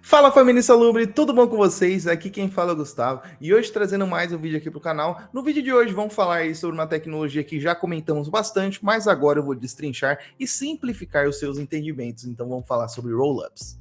Fala família Insalubre, tudo bom com vocês? Aqui quem fala é o Gustavo e hoje trazendo mais um vídeo aqui pro canal. No vídeo de hoje vamos falar aí sobre uma tecnologia que já comentamos bastante, mas agora eu vou destrinchar e simplificar os seus entendimentos. Então vamos falar sobre Rollups.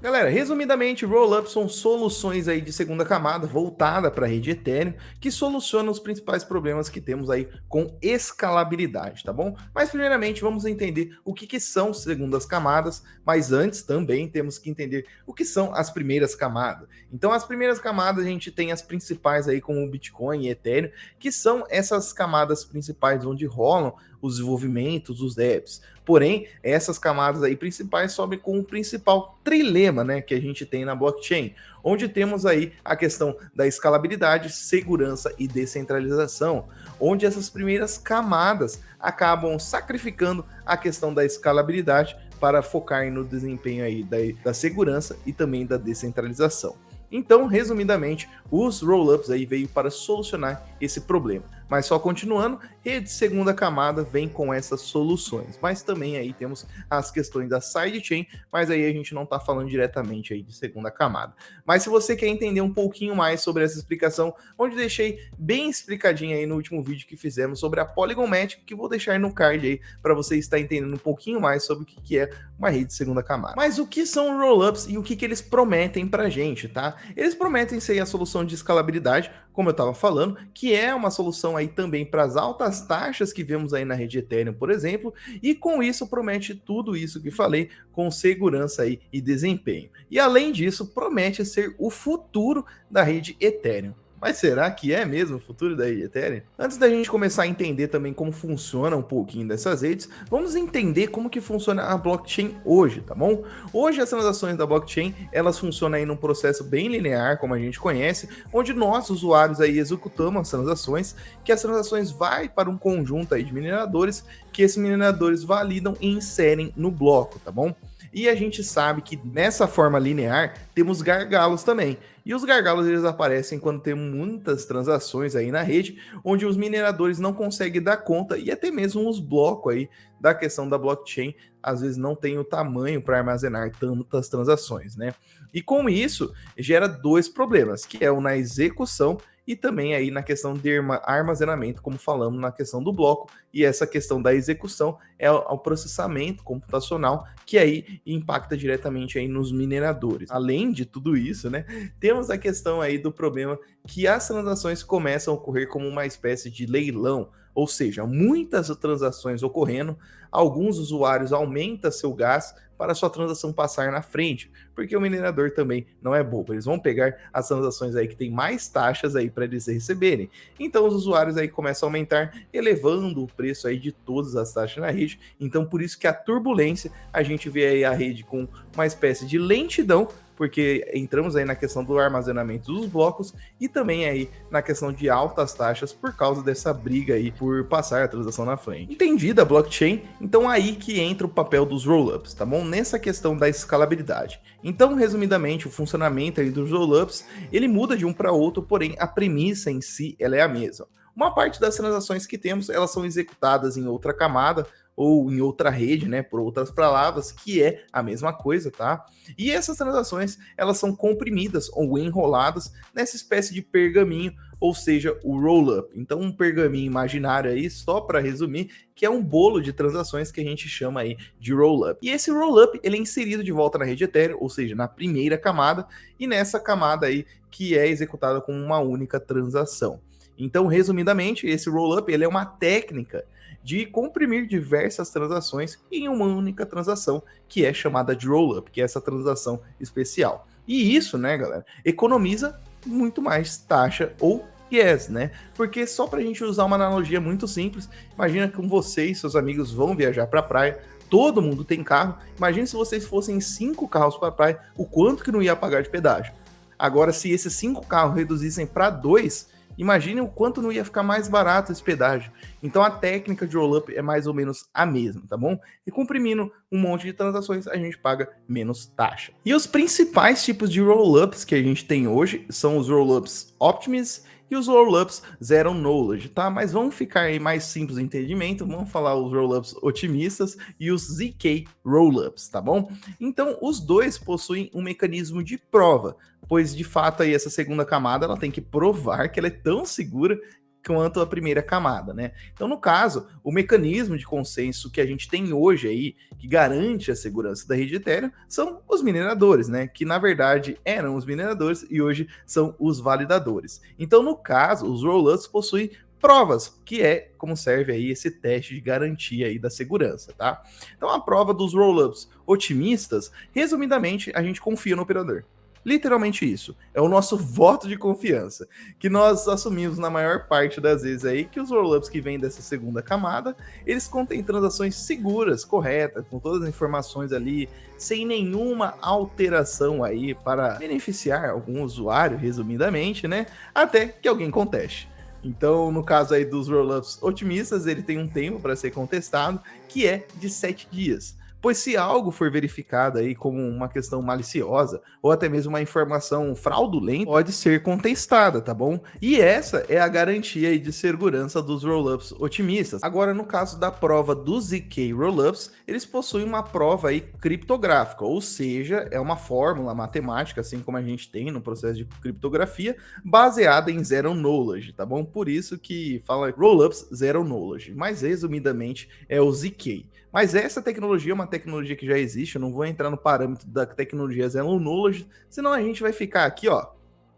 Galera, resumidamente, Rollups são soluções aí de segunda camada voltada para a rede Ethereum que solucionam os principais problemas que temos aí com escalabilidade, tá bom? Mas primeiramente vamos entender o que são segundas camadas, mas antes também temos que entender o que são as primeiras camadas. Então as primeiras camadas a gente tem as principais aí como o Bitcoin e Ethereum, que são essas camadas principais onde rolam os desenvolvimentos, os apps. Porém, essas camadas aí principais sobem com o principal trilema, né, que a gente tem na blockchain, onde temos aí a questão da escalabilidade, segurança e descentralização, onde essas primeiras camadas acabam sacrificando a questão da escalabilidade para focar no desempenho aí da segurança e também da descentralização. Então, resumidamente, os rollups aí veio para solucionar esse problema. Mas só continuando, rede segunda camada vem com essas soluções. Mas também aí temos as questões da sidechain, mas aí a gente não está falando diretamente aí de segunda camada. Mas se você quer entender um pouquinho mais sobre essa explicação, onde deixei bem explicadinho aí no último vídeo que fizemos sobre a Polygon Matic, que vou deixar no card aí para você estar entendendo um pouquinho mais sobre o que é uma rede de segunda camada. Mas o que são rollups e o que eles prometem pra gente, tá? Eles prometem ser a solução de escalabilidade, como eu estava falando, que é uma solução aí também para as altas taxas que vemos aí na rede Ethereum, por exemplo, e com isso promete tudo isso que falei com segurança aí e desempenho. E além disso, promete ser o futuro da rede Ethereum. Mas será que é mesmo o futuro da rede Ethereum? Antes da gente começar a entender também como funciona um pouquinho dessas redes, vamos entender como que funciona a blockchain hoje, tá bom? Hoje as transações da blockchain, elas funcionam aí num processo bem linear, como a gente conhece, onde nós, usuários, aí executamos as transações, que as transações vai para um conjunto aí de mineradores, que esses mineradores validam e inserem no bloco, tá bom? E a gente sabe que nessa forma linear temos gargalos também. E os gargalos eles aparecem quando tem muitas transações aí na rede, onde os mineradores não conseguem dar conta e até mesmo os blocos aí da questão da blockchain às vezes não tem o tamanho para armazenar tantas transações, né? E com isso gera dois problemas, que é o na execução e também aí na questão de armazenamento, como falamos na questão do bloco, e essa questão da execução é o processamento computacional, que aí impacta diretamente aí nos mineradores. Além de tudo isso, né, temos a questão aí do problema que as transações começam a ocorrer como uma espécie de leilão, ou seja, muitas transações ocorrendo, alguns usuários aumentam seu gás para sua transação passar na frente, porque o minerador também não é bobo, eles vão pegar as transações aí que tem mais taxas aí para eles receberem. Então os usuários aí começam a aumentar, elevando o preço aí de todas as taxas na rede. Então por isso que a turbulência, a gente vê aí a rede com uma espécie de lentidão, porque entramos aí na questão do armazenamento dos blocos e também aí na questão de altas taxas por causa dessa briga aí por passar a transação na frente. Entendida a blockchain? Então aí que entra o papel dos rollups, tá bom? Nessa questão da escalabilidade. Então, resumidamente, o funcionamento aí dos rollups, ele muda de um para outro, porém a premissa em si, ela é a mesma. Uma parte das transações que temos, elas são executadas em outra camada, ou em outra rede, né, por outras palavras, que é a mesma coisa, tá? E essas transações, elas são comprimidas ou enroladas nessa espécie de pergaminho, ou seja, o rollup. Então, um pergaminho imaginário aí, só para resumir, que é um bolo de transações que a gente chama aí de rollup. E esse rollup, ele é inserido de volta na rede Ethereum, ou seja, na primeira camada, e nessa camada aí que é executada com uma única transação. Então, resumidamente, esse rollup, ele é uma técnica de comprimir diversas transações em uma única transação, que é chamada de rollup, que é essa transação especial. E isso, né, galera, economiza muito mais taxa ou gas, né? Porque só para a gente usar uma analogia muito simples, imagina que você e seus amigos vão viajar para a praia, todo mundo tem carro, imagina se vocês fossem 5 carros para a praia, o quanto que não ia pagar de pedágio. Agora, se esses 5 carros reduzissem para 2, imagine o quanto não ia ficar mais barato esse pedágio. Então a técnica de rollup é mais ou menos a mesma, tá bom? E comprimindo um monte de transações, a gente paga menos taxa. E os principais tipos de rollups que a gente tem hoje são os rollups Optimism e os rollups Zero Knowledge, tá? Mas vamos ficar aí mais simples de entendimento, vamos falar os rollups otimistas e os ZK rollups, tá bom? Então, os dois possuem um mecanismo de prova, pois de fato aí essa segunda camada ela tem que provar que ela é tão segura quanto a primeira camada, né? Então, no caso, o mecanismo de consenso que a gente tem hoje aí, que garante a segurança da rede Ethereum, são os mineradores, né? Que na verdade eram os mineradores e hoje são os validadores. Então, no caso, os rollups possuem provas, que é como serve aí esse teste de garantia aí da segurança, tá? Então, a prova dos rollups otimistas, resumidamente, a gente confia no operador. Literalmente isso. É o nosso voto de confiança. Que nós assumimos na maior parte das vezes aí que os rollups que vêm dessa segunda camada, eles contêm transações seguras, corretas, com todas as informações ali, sem nenhuma alteração aí para beneficiar algum usuário, resumidamente, né? Até que alguém conteste. Então, no caso aí dos rollups otimistas, ele tem um tempo para ser contestado, que é de 7 dias. Pois se algo for verificado aí como uma questão maliciosa ou até mesmo uma informação fraudulenta, pode ser contestada, tá bom? E essa é a garantia aí de segurança dos rollups otimistas. Agora, no caso da prova dos ZK rollups, eles possuem uma prova aí criptográfica, ou seja, é uma fórmula matemática, assim como a gente tem no processo de criptografia, baseada em Zero Knowledge, tá bom? Por isso que fala rollups Zero Knowledge, mas resumidamente é o ZK. Mas essa tecnologia é uma tecnologia que já existe, eu não vou entrar no parâmetro da tecnologia Zero Knowledge, senão a gente vai ficar aqui, ó,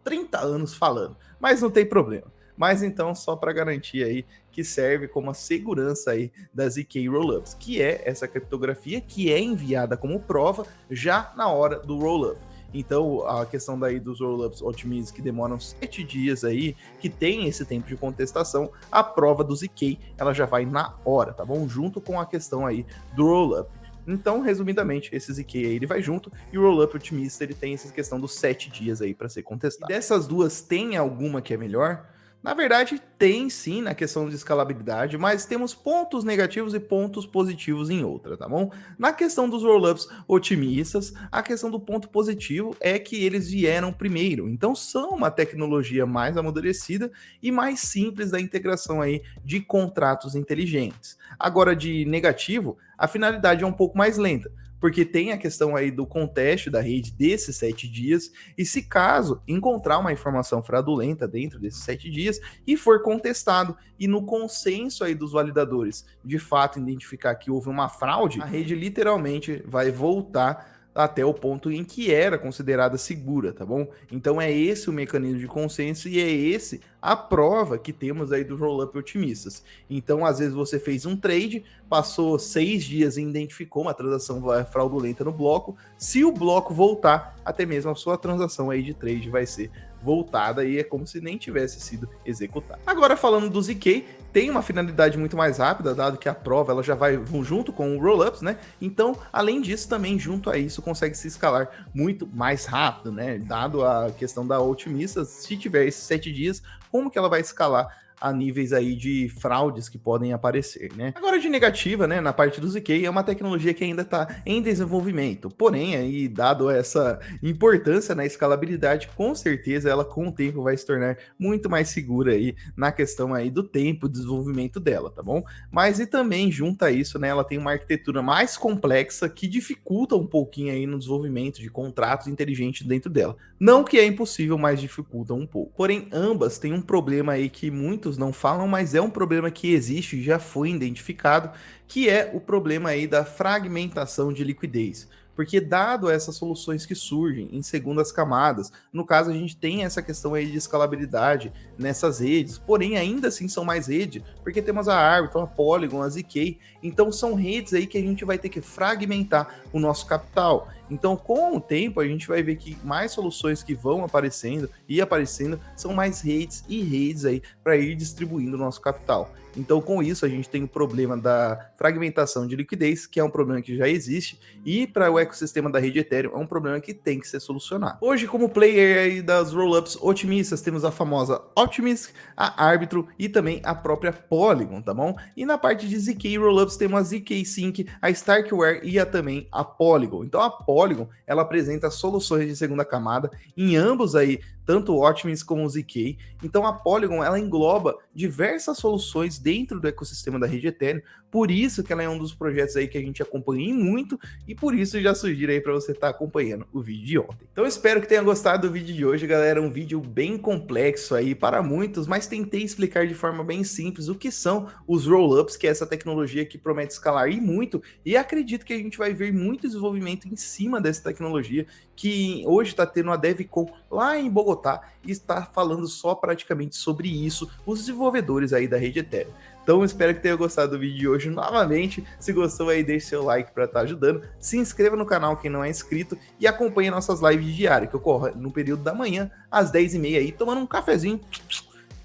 30 anos falando, mas não tem problema. Mas então, só para garantir aí que serve como a segurança aí das ZK Rollups, que é essa criptografia que é enviada como prova já na hora do rollup. Então, a questão daí dos rollups otimistas que demoram 7 dias aí, que tem esse tempo de contestação, a prova do ZK, ela já vai na hora, tá bom? Junto com a questão aí do rollup. Então, resumidamente, esse ZK aí ele vai junto e o rollup otimista ele tem essa questão dos 7 dias aí para ser contestado. E dessas duas, tem alguma que é melhor? Na verdade, tem sim na questão de escalabilidade, mas temos pontos negativos e pontos positivos em outra, tá bom? Na questão dos rollups otimistas, a questão do ponto positivo é que eles vieram primeiro, então são uma tecnologia mais amadurecida e mais simples da integração aí de contratos inteligentes. Agora, de negativo, a finalidade é um pouco mais lenta, porque tem a questão aí do conteste da rede desses 7 dias, e se caso encontrar uma informação fraudulenta dentro desses 7 dias e for contestado, e no consenso aí dos validadores de fato identificar que houve uma fraude, a rede literalmente vai voltar até o ponto em que era considerada segura, tá bom? Então é esse o mecanismo de consenso e é esse a prova que temos aí do rollup otimistas. Então, às vezes você fez um trade, passou 6 dias e identificou uma transação fraudulenta no bloco, se o bloco voltar, até mesmo a sua transação aí de trade vai ser voltada e é como se nem tivesse sido executada. Agora, falando do ZK, tem uma finalidade muito mais rápida, dado que a prova ela já vai junto com o rollups, né? Então, além disso, também junto a isso consegue se escalar muito mais rápido, né? Dado a questão da otimista, se tiver esses 7 dias, como que ela vai escalar a níveis aí de fraudes que podem aparecer, né? Agora de negativa, né, na parte do ZK, é uma tecnologia que ainda está em desenvolvimento, porém aí, dado essa importância na escalabilidade, com certeza ela com o tempo vai se tornar muito mais segura aí na questão aí do tempo de desenvolvimento dela, tá bom? Mas e também junto a isso, né, ela tem uma arquitetura mais complexa que dificulta um pouquinho aí no desenvolvimento de contratos inteligentes dentro dela. Não que é impossível, mas dificulta um pouco. Porém, ambas têm um problema aí que muitos não falam, mas é um problema que existe e já foi identificado, que é o problema aí da fragmentação de liquidez. Porque dado essas soluções que surgem em segundas camadas, no caso a gente tem essa questão aí de escalabilidade nessas redes, porém ainda assim são mais redes, porque temos a Arbitrum, a Polygon, a ZK, então são redes aí que a gente vai ter que fragmentar o nosso capital. Então, com o tempo, a gente vai ver que mais soluções que vão aparecendo e aparecendo são mais redes e redes aí para ir distribuindo o nosso capital. Então, com isso, a gente tem o problema da fragmentação de liquidez, que é um problema que já existe, e para o ecossistema da rede Ethereum é um problema que tem que ser solucionado. Hoje, como player aí das rollups otimistas, temos a famosa Optimism, a Arbitrum e também a própria Polygon, tá bom? E na parte de ZK rollups temos a ZK Sync, a Starkware e também a Polygon. Então, a Polygon, ela apresenta soluções de segunda camada em ambos aí tanto o Optimus como o ZK. Então a Polygon ela engloba diversas soluções dentro do ecossistema da rede Ethereum, por isso que ela é um dos projetos aí que a gente acompanha muito e por isso já sugiro aí para você estar acompanhando o vídeo de ontem. Então espero que tenha gostado do vídeo de hoje, galera, um vídeo bem complexo aí para muitos, mas tentei explicar de forma bem simples o que são os rollups, que é essa tecnologia que promete escalar e muito, e acredito que a gente vai ver muito desenvolvimento em cima dessa tecnologia, que hoje está tendo a DevCon lá em Bogotá e está falando só praticamente sobre isso, os desenvolvedores aí da rede Ethereum. Então espero que tenha gostado do vídeo de hoje novamente. Se gostou aí, deixe seu like para estar ajudando. Se inscreva no canal quem não é inscrito e acompanhe nossas lives diárias, que ocorrem no período da manhã, às 10h30 aí, tomando um cafezinho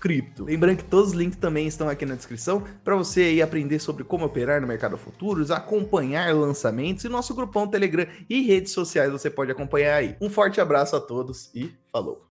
cripto. Lembrando que todos os links também estão aqui na descrição para você aí aprender sobre como operar no mercado futuros, acompanhar lançamentos e nosso grupão Telegram e redes sociais você pode acompanhar aí. Um forte abraço a todos e falou!